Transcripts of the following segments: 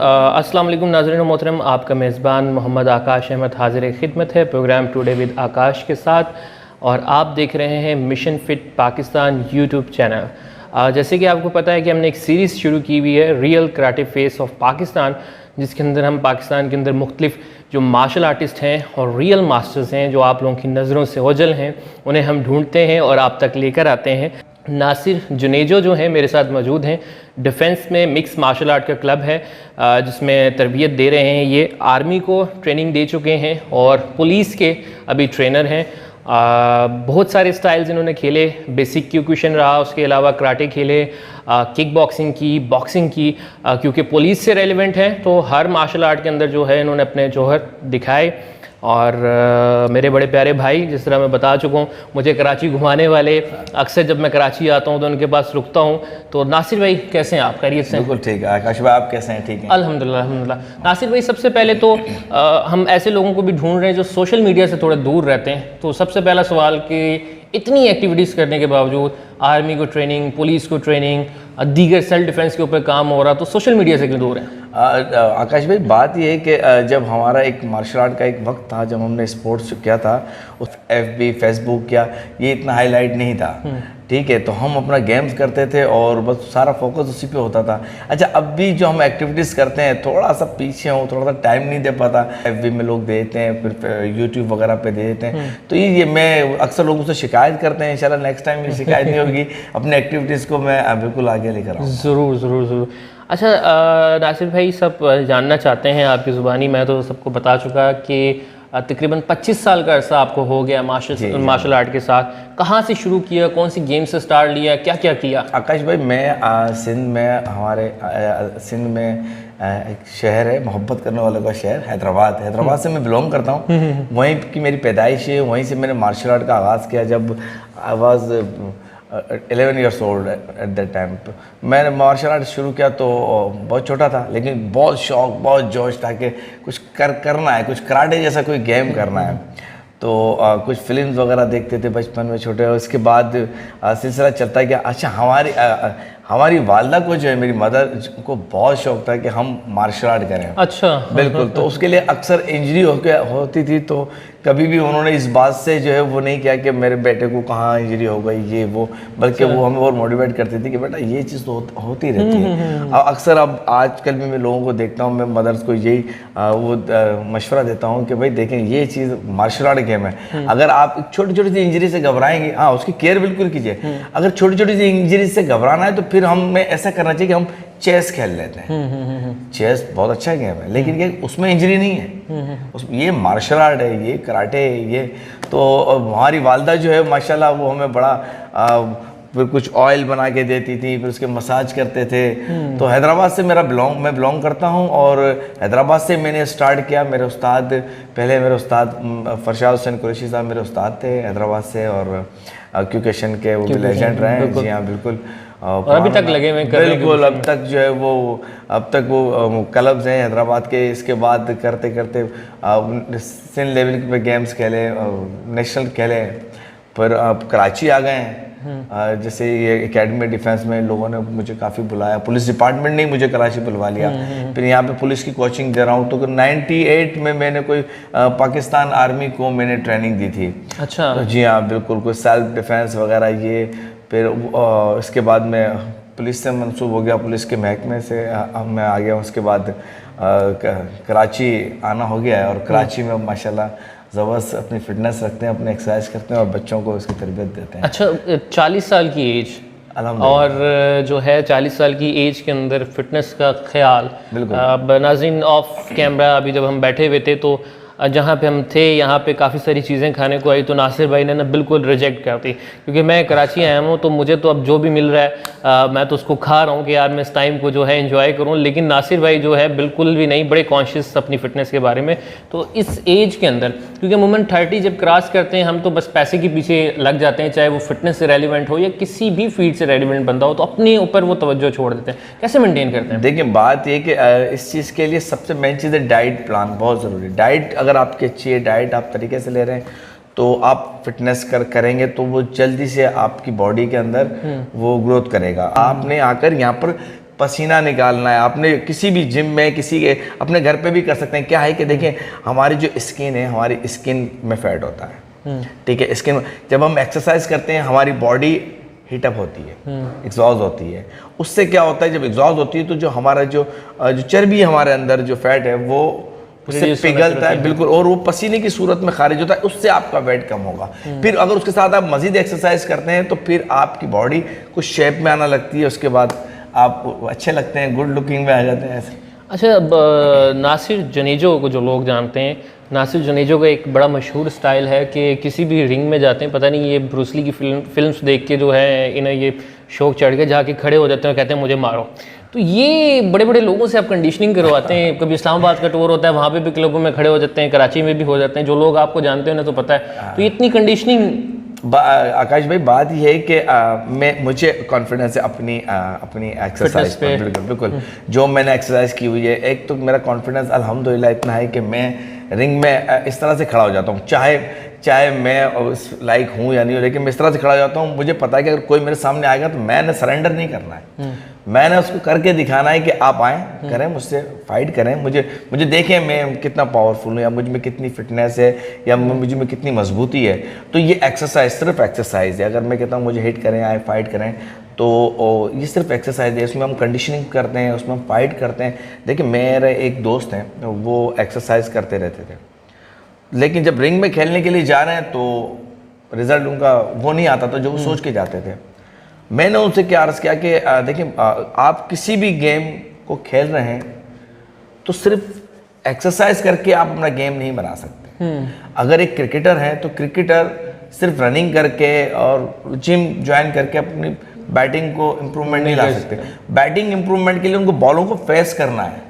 अस्सलाम वालेकुम नाज़रीन मोहतरम, आपका मेज़बान मोहम्मद आकाश अहमद हाज़िर खिदमत है प्रोग्राम टुडे विद आकाश के साथ। और आप देख रहे हैं mission fit Pakistan YouTube channel. जैसे कि आपको पता है कि हमने एक सीरीज़ शुरू की हुई है real karate face of Pakistan, जिसके अंदर हम पाकिस्तान के अंदर मुख्तलिफ जो मार्शल आर्टिस्ट हैं और रियल मास्टर्स हैं जो आप लोगों की नज़रों से ओझल हैं, उन्हें हम ढूंढते हैं और आप तक लेकर आते हैं। नासिर जुनेजो जो हैं मेरे साथ मौजूद हैं। डिफेंस में मिक्स मार्शल आर्ट का क्लब है जिसमें तरबियत दे रहे हैं। ये आर्मी को ट्रेनिंग दे चुके हैं और पुलिस के अभी ट्रेनर हैं। बहुत सारे स्टाइल्स इन्होंने खेले, बेसिक क्यूक्यूशन रहा, उसके अलावा कराटे खेले, किक बॉक्सिंग की, बॉक्सिंग की, क्योंकि पुलिस से रेलिवेंट है तो हर मार्शल आर्ट के अंदर जो है इन्होंने अपने जौहर दिखाए। और मेरे बड़े प्यारे भाई, जिस तरह मैं बता चुका हूँ, मुझे कराची घुमाने वाले, अक्सर जब मैं कराची आता हूँ तो उनके पास रुकता हूँ। तो नासिर भाई कैसे हैं आप? खैरियत से? बिल्कुल ठीक है। आकाश भाई आप कैसे हैं? ठीक हैं अल्हम्दुलिल्लाह अल्हम्दुलिल्लाह। नासिर भाई सबसे पहले तो हम ऐसे लोगों को भी ढूंढ रहे हैं जो सोशल मीडिया से थोड़े दूर रहते हैं। तो सबसे पहला सवाल कि इतनी एक्टिविटीज़ करने के बावजूद आर्मी को ट्रेनिंग, पुलिस को ट्रेनिंग, दीगर सेल्फ डिफेंस के ऊपर काम हो रहा, तो सोशल मीडिया से क्यों दूर है? आकाश भाई बात ये है कि जब हमारा एक मार्शल आर्ट का एक वक्त था, जब हमने स्पोर्ट्स किया था, उस FB फेसबुक किया, ये इतना हाईलाइट नहीं था। ठीक है, तो हम अपना गेम्स करते थे और बस सारा फोकस उसी पे होता था। अच्छा, अब भी जो हम एक्टिविटीज़ करते हैं थोड़ा सा पीछे हूँ, थोड़ा सा टाइम नहीं दे पाता। FB में लोग देते हैं, फिर यूट्यूब वगैरह पे दे देते हैं। तो ये मैं अक्सर लोगों से शिकायत करते हैं। इंशाल्लाह नेक्स्ट टाइम ये शिकायत नहीं होगी। अपने एक्टिविटीज़ को मैं बिल्कुल आगे लेकर आऊँ। ज़रूर ज़रूर ज़रूर। अच्छा नासिर भाई, सब जानना चाहते हैं आपकी ज़ुबानी। मैं तो सबको बता चुका कि तकरीबन 25 साल का अरसा आपको हो गया मार्शल आर्ट के साथ। कहाँ से शुरू किया, कौन सी गेम से स्टार्ट लिया, क्या क्या किया? आकाश भाई मैं सिंध में, हमारे सिंध में एक शहर है, मोहब्बत करने वालों का शहर, हैदराबाद से मैं बिलोंग करता हूँ। वहीं की मेरी पैदाइश है, वहीं से मैंने मार्शल आर्ट का आगाज़ किया जब I was 11 years old at that time. मैंने मार्शल आर्ट शुरू किया तो बहुत छोटा था, लेकिन बहुत शौक, बहुत जोश था कि कुछ करना है, कुछ कराटे जैसा कोई गेम करना है। तो कुछ फिल्म्स वगैरह देखते थे बचपन में छोटे। और उसके बाद सिलसिला चलता गया। अच्छा, हमारी वालदा को जो है, मेरी मदर को बहुत शौक था कि हम मार्शल आर्ट करें। अच्छा। बिल्कुल। तो उसके लिए अक्सर इंजरी होती थी, तो कभी भी उन्होंने इस बात से जो है वो नहीं किया कि मेरे बेटे को कहाँ इंजरी हो गई ये वो, बल्कि वो हमें और मोटिवेट करती थी कि बेटा ये चीज़ तो होती रहती है। अब अक्सर अब आजकल भी मैं लोगों को देखता हूँ, मैं मदर्स को यही मशवरा देता हूँ कि भाई देखें, ये चीज़ मार्शल आर्ट गेम है। अगर आप छोटी छोटी सी इंजरी से घबराएंगे, हाँ उसकी केयर बिल्कुल कीजिए। अगर छोटी छोटी सी इंजरी से घबराना है तो फिर हमें ऐसा करना चाहिए कि हम चेस खेल लेते हैं। चेस बहुत अच्छा गेम है, लेकिन ये उसमें इंजरी नहीं है। ये मार्शल आर्ट है, ये कराटे है, ये तो हमारी वालदा जो है माशाल्लाह वो हमें बड़ा फिर कुछ ऑयल बना के देती थी, फिर उसके मसाज करते थे। तो हैदराबाद से मैं बिलोंग करता हूँ और हैदराबाद से मैंने स्टार्ट किया। मेरे उस्ताद फरशाद हुसैन कुरैशी साहब मेरे उस्ताद थे हैदराबाद से, और क्यूकेशन के वो भी लेजेंड रहे हैं। जी हाँ बिल्कुल। और अभी तक लगे हुए बिल्कुल, अब तक वो क्लब्स हैं हैदराबाद के। इसके बाद करते करते सिंध लेवल पे गेम्स खेले, नेशनल खेले, फिर अब कराची आ गए हैं। जैसे ये एकेडमी डिफेंस में लोगों ने मुझे काफ़ी बुलाया, पुलिस डिपार्टमेंट ने मुझे कराची बुलवा लिया। फिर यहाँ पे पुलिस की कोचिंग दे रहा हूँ। तो 98 में मैंने कोई पाकिस्तान आर्मी को मैंने ट्रेनिंग दी थी। अच्छा। तो जी हाँ बिल्कुल, कोई सेल्फ डिफेंस वगैरह ये। फिर इसके बाद मैं पुलिस से मंसूब हो गया, पुलिस के महकमे से मैं आ गया। उसके बाद कराची आना हो गया है, और कराची में माशाल्लाह ज़बरदस्त अपनी फिटनेस रखते हैं, अपने एक्सरसाइज करते हैं और बच्चों को इसकी तरबियत देते हैं। अच्छा, 40 साल की एज और जो है 40 साल की एज के अंदर फिटनेस का ख्याल। बिल्कुल। नाज़रीन, ऑफ कैमरा अभी जब हम बैठे हुए थे तो जहाँ पे हम थे यहाँ पे काफ़ी सारी चीज़ें खाने को आई, तो नासिर भाई ने ना बिल्कुल रिजेक्ट कर दी, क्योंकि मैं कराची आया हूँ तो मुझे तो अब जो भी मिल रहा है मैं तो उसको खा रहा हूँ कि यार मैं इस टाइम को जो है एंजॉय करूँ। लेकिन नासिर भाई जो है बिल्कुल भी नहीं, बड़े कॉन्शियस अपनी फ़िटनेस के बारे में। तो इस एज के अंदर, क्योंकि अमूमन 30 जब क्रॉस करते हैं हम तो बस पैसे के पीछे लग जाते हैं, चाहे वो फिटनेस से रेलिवेंट हो या किसी भी फील्ड से रेलिवेंट बंदा हो, तो अपने ऊपर वो तवज्जो छोड़ देते हैं। कैसे मेनटेन करते हैं? देखिए, बात ये कि इस चीज़ के लिए सबसे मेन चीज़ है डाइट प्लान, बहुत ज़रूरी। डाइट अगर आपकी अच्छी है, डाइट आप तरीके से ले रहे हैं, तो आप फिटनेस करेंगे तो वो जल्दी से आपकी बॉडी के अंदर वो ग्रोथ करेगा। आपने आकर यहाँ पर पसीना निकालना है, आपने किसी भी जिम में, किसी के अपने घर पे भी कर सकते हैं। क्या है कि देखिए हमारी जो स्किन है, हमारी स्किन में फैट होता है, ठीक है। स्किन जब हम एक्सरसाइज करते हैं हमारी बॉडी हीटअप होती है, एग्जॉस्ट होती है। उससे क्या होता है, जब एग्जॉस्ट होती है तो जो हमारा जो चर्बी है हमारे अंदर, जो फैट है वो उससे पिघलता है, बिल्कुल, और वो पसीने की सूरत में खारिज होता है, उससे आपका वेट कम होगा। फिर अगर उसके साथ आप मजीद एक्सरसाइज करते हैं तो फिर आपकी बॉडी कुछ शेप में आना लगती है, उसके बाद आप अच्छे लगते हैं, गुड लुकिंग में आ जाते हैं ऐसे। अच्छा, अब नासिर जनेजो को जो लोग जानते हैं, नासिर जनेजो का एक बड़ा मशहूर स्टाइल है कि किसी भी रिंग में जाते हैं, पता नहीं ये ब्रूस ली की फिल्म्स देख के जो है इन्हें ये शौक चढ़ के जाके खड़े हो जाते हैं और कहते हैं मुझे मारो। तो ये बड़े बड़े लोगों से आप कंडीशनिंग करवाते हैं, कभी इस्लामाबाद का टूर होता है वहाँ पे भी क्लबों में खड़े हो जाते हैं, कराची में भी हो जाते हैं, जो लोग आपको जानते हैं उन्हें तो पता है। तो इतनी कंडीशनिंग। आकाश भाई, बात ये है कि मुझे कॉन्फिडेंस है अपनी एक्सरसाइज पर, बिल्कुल बिल्कुल। जो मैंने एक्सरसाइज की हुई है, एक तो मेरा कॉन्फिडेंस अल्हम्दुलिल्लाह इतना है कि मैं रिंग में इस तरह से खड़ा हो जाता हूँ, चाहे मैं उस लाइक हूँ या नहीं हूँ, लेकिन मैं इस तरह से खड़ा हो जाता हूँ। मुझे पता है कि अगर कोई मेरे सामने आएगा तो मैंने सरेंडर नहीं करना है, मैंने उसको करके दिखाना है कि आप आएँ, करें मुझसे फाइट करें, मुझे देखें मैं कितना पावरफुल हूँ, या मुझ में कितनी फिटनेस है, या मुझ में कितनी मजबूती है। तो ये एक्सरसाइज सिर्फ एक्सरसाइज है। अगर मैं कहता हूँ मुझे हिट करें, आए फाइट करें, तो ये सिर्फ एक्सरसाइज है, इसमें हम कंडीशनिंग करते हैं, उसमें हम फाइट करते हैं। देखिए मेरे एक दोस्त हैं, वो एक्सरसाइज करते रहते थे, लेकिन जब रिंग में खेलने के लिए जा रहे हैं तो रिजल्ट उनका वो नहीं आता था जो वो सोच के जाते थे। मैंने उनसे क्या अर्ज़ किया कि देखिए आप किसी भी गेम को खेल रहे हैं तो सिर्फ एक्सरसाइज करके आप अपना गेम नहीं बना सकते। अगर एक क्रिकेटर है तो क्रिकेटर सिर्फ रनिंग करके और जिम ज्वाइन करके अपनी बैटिंग को इम्प्रूवमेंट नहीं ला सकते। बैटिंग इम्प्रूवमेंट के लिए उनको बॉलों को फेस करना है।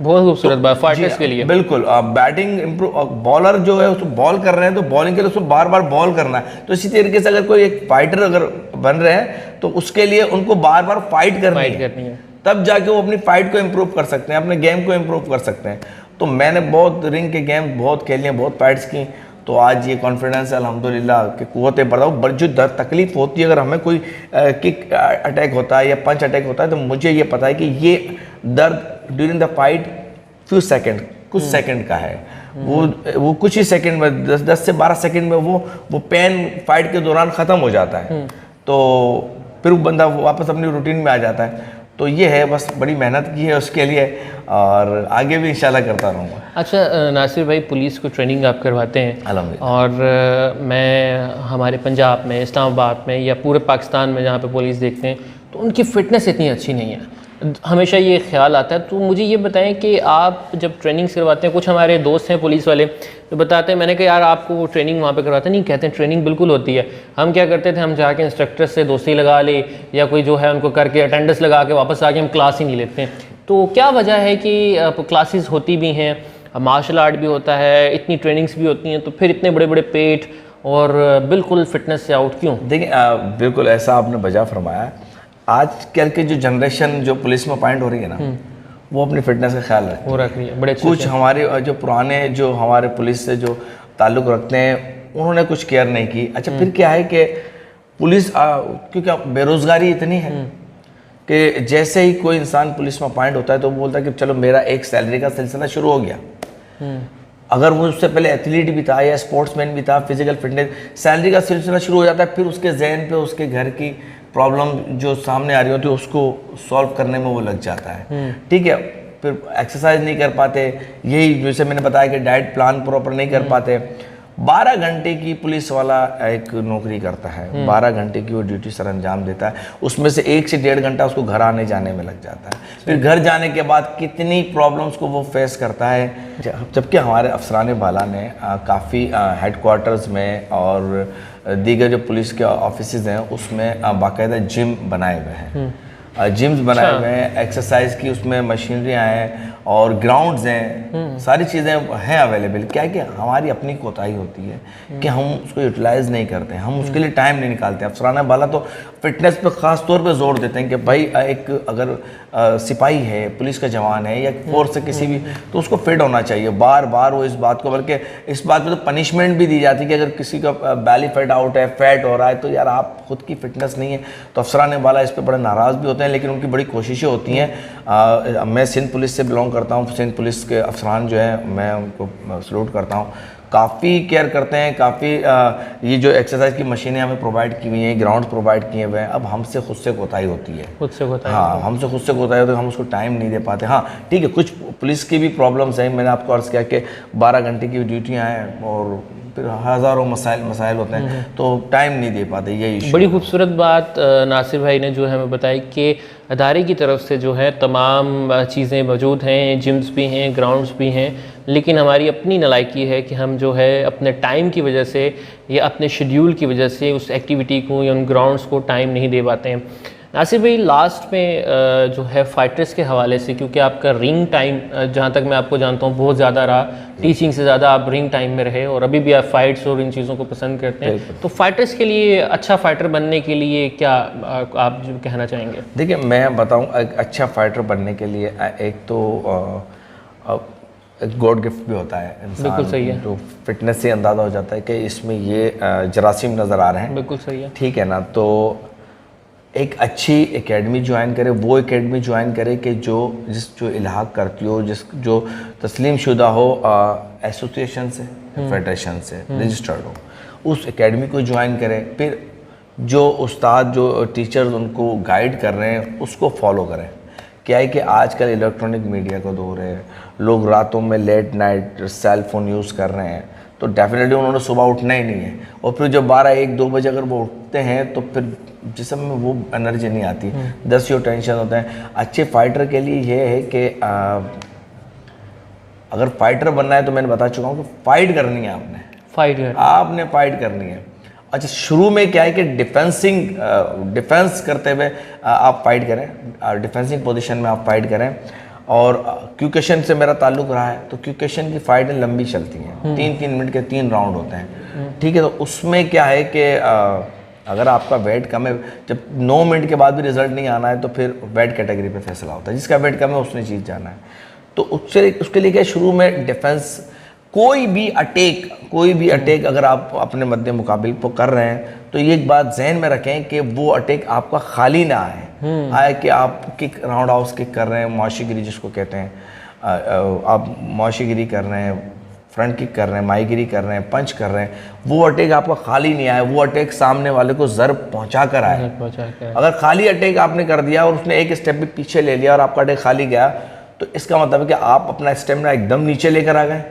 बहुत खूबसूरत बात फाइटर्स के लिए। बिल्कुल, बैटिंग इम्प्रूव, बॉलर जो है उसको बॉल कर रहे हैं तो बॉलिंग के लिए उसको बार बार बॉल करना है। तो इसी तरीके से अगर कोई एक फाइटर अगर बन रहे हैं तो उसके लिए उनको बार बार फाइट करनी है, तब जाके वो अपनी फाइट को इम्प्रूव कर सकते हैं, अपने गेम को इम्प्रूव कर सकते हैं। तो मैंने बहुत रिंग के गेम बहुत खेले हैं, बहुत फाइट्स की, तो आज ये कॉन्फिडेंस है अल्हम्दुलिल्लाह कि कुव्वतें बढ़ा। बट जो तकलीफ होती है, अगर हमें कोई किक अटैक होता है या पंच अटैक होता है, तो मुझे ये पता है कि ये दर्द ड्यूरिंग द फाइट कुछ सेकंड का है। वो कुछ ही सेकंड में 10 से 12 सेकंड में वो पेन फाइट के दौरान ख़त्म हो जाता है। तो फिर वो बंदा वापस अपनी रूटीन में आ जाता है। तो ये है, बस बड़ी मेहनत की है उसके लिए, और आगे भी इंशाल्लाह करता रहूँगा। अच्छा नासिर भाई, पुलिस को ट्रेनिंग आप करवाते हैं, अल्हम्दुलिल्लाह, और मैं हमारे पंजाब में, इस्लामाबाद में या पूरे पाकिस्तान में जहाँ पे पुलिस देखते हैं तो उनकी फ़िटनेस इतनी अच्छी नहीं है, हमेशा ये ख्याल आता है। तो मुझे ये बताएं कि आप जब ट्रेनिंग करवाते हैं, कुछ हमारे दोस्त हैं पुलिस वाले तो बताते हैं, मैंने कहा यार आपको वो ट्रेनिंग वहाँ पे करवाते नहीं, कहते हैं ट्रेनिंग बिल्कुल होती है। हम क्या करते थे, हम जाके इंस्ट्रक्टर से दोस्ती लगा ले या कोई जो है उनको करके अटेंडेंस लगा के वापस आके हम क्लास ही नहीं लेते हैं। तो क्या वजह है कि क्लासेस होती भी हैं, मार्शल आर्ट भी होता है, इतनी ट्रेनिंग्स भी होती हैं, तो फिर इतने बड़े बड़े पेट और बिल्कुल फिटनेस से आउट क्यों? देखिए बिल्कुल ऐसा आपने वजह फरमाया। आजकल के जो जनरेशन जो पुलिस में अपॉइंट हो रही है ना, वो अपनी फिटनेस का ख्याल रख रही है। बड़े कुछ हमारे जो पुराने जो हमारे पुलिस से जो ताल्लुक़ रखते हैं उन्होंने कुछ केयर नहीं की। अच्छा, फिर क्या है कि पुलिस क्योंकि बेरोज़गारी इतनी है कि जैसे ही कोई इंसान पुलिस में अपॉइंट होता है तो वो बोलता है कि चलो मेरा एक सैलरी का सिलसिला शुरू हो गया। अगर वो उससे पहले एथलीट भी था या स्पोर्ट्समैन भी था, फिजिकल फिटनेस, सैलरी का सिलसिला शुरू हो जाता है। फिर उसके जहन पे उसके घर की प्रॉब्लम जो सामने आ रही होती है उसको सॉल्व करने में वो लग जाता है। ठीक है, फिर एक्सरसाइज नहीं कर पाते, यही जैसे मैंने बताया कि डाइट प्लान प्रॉपर नहीं कर पाते। 12 घंटे की पुलिस वाला एक नौकरी करता है, 12 घंटे की वो ड्यूटी सर अंजाम देता है, उसमें से 1 से 1.5 घंटा उसको घर आने जाने में लग जाता है। फिर घर जाने के बाद कितनी प्रॉब्लम्स को वो फेस करता है। जबकि हमारे अफसरान बाला ने काफ़ी हेडक्वार्टर्स में और दीगर जो पुलिस के ऑफिसेज हैं उसमें बाकायदा जिम बनाए हुए हैं, जिम्स बनाए हुए हैं, एक्सरसाइज की उसमें मशीनरियाँ हैं, और ग्राउंड्स हैं, सारी चीज़ें हैं अवेलेबल। क्या है कि हमारी अपनी कोताही होती है कि हम उसको यूटिलाइज नहीं करते, हम उसके लिए टाइम नहीं निकालते। अफसराना वाला तो फिटनेस पे ख़ास तौर पे जोर देते हैं कि भाई एक अगर सिपाही है, पुलिस का जवान है या फोर्स से किसी भी, तो उसको फिट होना चाहिए। बार बार वो इस बात को, बल्कि इस बात पे तो पनिशमेंट भी दी जाती है कि अगर किसी का बैली फैट आउट है, फैट हो रहा है, तो यार आप खुद की फिटनेस नहीं है। तो अफसराने वाला इस पर बड़े नाराज़ भी होते हैं, लेकिन उनकी बड़ी कोशिशें होती हैं। मैं सिंध पुलिस से बिलोंग करता हूँ, सिंध पुलिस के अफसरान जो है मैं उनको सलूट करता हूँ, काफ़ी केयर करते हैं। काफ़ी ये जो एक्सरसाइज की मशीनें हमें प्रोवाइड की हुई हैं, ग्राउंड्स प्रोवाइड किए हुए हैं। अब हमसे खुद से कोताही होती है, खुद से कोताही, हाँ हमसे खुद से कोताही होती है, हम उसको टाइम नहीं दे पाते। हाँ ठीक है, कुछ पुलिस की भी प्रॉब्लम्स हैं। मैंने आपको अर्ज़ किया कि 12 घंटे की ड्यूटियाँ हैं और फिर हज़ारों मसाइल होते हैं, तो टाइम नहीं दे पाते, यही इशू। बड़ी खूबसूरत बात नासिर भाई ने जो है हमें बताई कि अदारे की तरफ से जो है तमाम चीज़ें मौजूद हैं, जिम्स भी हैं, ग्राउंड्स भी हैं, लेकिन हमारी अपनी नालायकी है कि हम जो है अपने टाइम की वजह से या अपने शेड्यूल की वजह से उस एक्टिविटी को या उन ग्राउंड्स को टाइम नहीं दे पाते हैं। नासिर भाई, लास्ट में जो है फाइटर्स के हवाले से, क्योंकि आपका रिंग टाइम जहाँ तक मैं आपको जानता हूँ बहुत ज़्यादा रहा, टीचिंग से ज़्यादा आप रिंग टाइम में रहे और अभी भी आप फाइट्स और इन चीज़ों को पसंद करते हैं, तो फाइटर्स के लिए, अच्छा फाइटर बनने के लिए क्या आप जो कहना चाहेंगे? देखिए मैं बताऊँ, एक अच्छा फाइटर बनने के लिए एक तो एक गॉड गिफ्ट भी होता है इंसान। बिल्कुल सही है। तो फिटनेस से अंदाज़ा हो जाता है कि इसमें ये जरासीम नज़र आ रहे हैं। बिल्कुल सही है, ठीक है ना। तो एक अच्छी एकेडमी ज्वाइन करे, वो एकेडमी ज्वाइन करे कि जो इल्हाक करती हो, जो तस्लीम शुदा हो एसोसिएशन से, फेडरेशन से रजिस्टर्ड हो, उस एकेडमी को ज्वाइन करे। फिर जो उस्ताद, जो टीचर्स उनको गाइड कर रहे हैं, उसको फॉलो करें। क्या है कि आजकल इलेक्ट्रॉनिक मीडिया का दौर है, लोग रातों में late night cell phone use कर रहे हैं, तो डेफिनेटली उन्होंने सुबह उठना ही नहीं है। और फिर जब 12-1-2 बजे अगर वो उठते हैं तो फिर जिस्म में वो एनर्जी नहीं आती, 10 यो टेंशन होता है। अच्छे फाइटर के लिए ये है कि अगर फाइटर बनना है तो मैंने बता चुका हूँ कि फाइट करनी है, आपने फाइट करनी है। अच्छा, शुरू में क्या है कि डिफेंस करते हुए आप फाइट करें, डिफेंसिंग पोजीशन में आप फाइट करें। और क्यूकेशन से मेरा ताल्लुक रहा है, तो क्यूकेशन की फ़ाइटें लंबी चलती हैं, 3-3 मिनट के 3 राउंड होते हैं। ठीक है, तो उसमें क्या है कि अगर आपका वेट कम है, जब 9 मिनट के बाद भी रिजल्ट नहीं आना है, तो फिर वेट कैटेगरी पे फैसला होता है। जिसका वेट कम है उसने जीत जाना है। तो उसके लिए क्या, शुरू में डिफेंस, कोई भी अटैक अगर आप अपने मद्दे मुकाबिल को कर रहे हैं, तो ये एक बात जहन में रखें कि वो अटैक आपका खाली ना आए कि आप किक, राउंड हाउस किक कर रहे हैं, मुआशिगिरी जिसको कहते हैं, आप मुआशिगिरी कर रहे हैं, फ्रंट किक कर रहे हैं, माहीगिरी कर रहे हैं, पंच कर रहे हैं, वो अटैक आपका खाली नहीं आए, वो अटैक सामने वाले को ज़र्ब पहुंचा कर आए। अगर खाली अटैक आपने कर दिया और उसने एक स्टेप भी पीछे ले लिया और आपका अटैक खाली गया, तो इसका मतलब है कि आप अपना स्टेमिना एकदम नीचे लेकर आ गए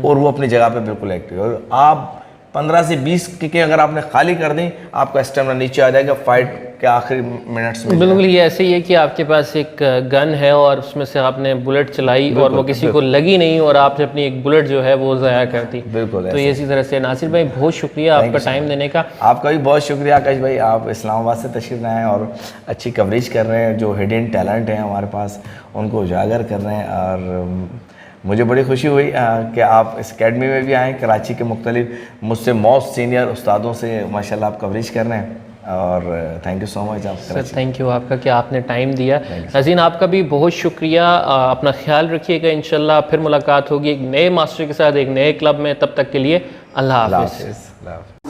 और वो अपनी जगह पे बिल्कुल एक्टिव। और आप 15 से 20 किकें अगर आपने खाली कर दी, आपका स्टेमिना नीचे आ जाएगा फाइट के आखिरी मिनट्स में। बिल्कुल ये ऐसे ही है कि आपके पास एक गन है और उसमें से आपने बुलेट चलाई और वो किसी को लगी नहीं और आपने अपनी एक बुलेट जो है वो ज़ाया कर दी। बिल्कुल, तो इसी तरह से नासिर भाई बहुत शुक्रिया आपका टाइम देने का। आपका भी बहुत शुक्रिया आकाश भाई, आप इस्लामाबाद से तशरीफ़ लाए हैं और अच्छी कवरेज कर रहे हैं। जो हिडन टैलेंट हैं हमारे पास उनको उजागर कर रहे हैं। और मुझे बड़ी खुशी हुई कि आप इस अकेडमी में भी आएँ। कराची के मुख्तलिफ मुझसे मोस्ट सीनियर उस्तादों से माशाल्लाह आप कवरेज कर रहे हैं और थैंक यू सो मच। आप सर थैंक यू आपका कि आपने टाइम दिया। नाज़रीन आपका भी बहुत शुक्रिया। अपना ख्याल रखिएगा, इंशाल्लाह फिर मुलाकात होगी एक नए मास्टर के साथ एक नए क्लब में। तब तक के लिए अल्लाह हाफ़िज़।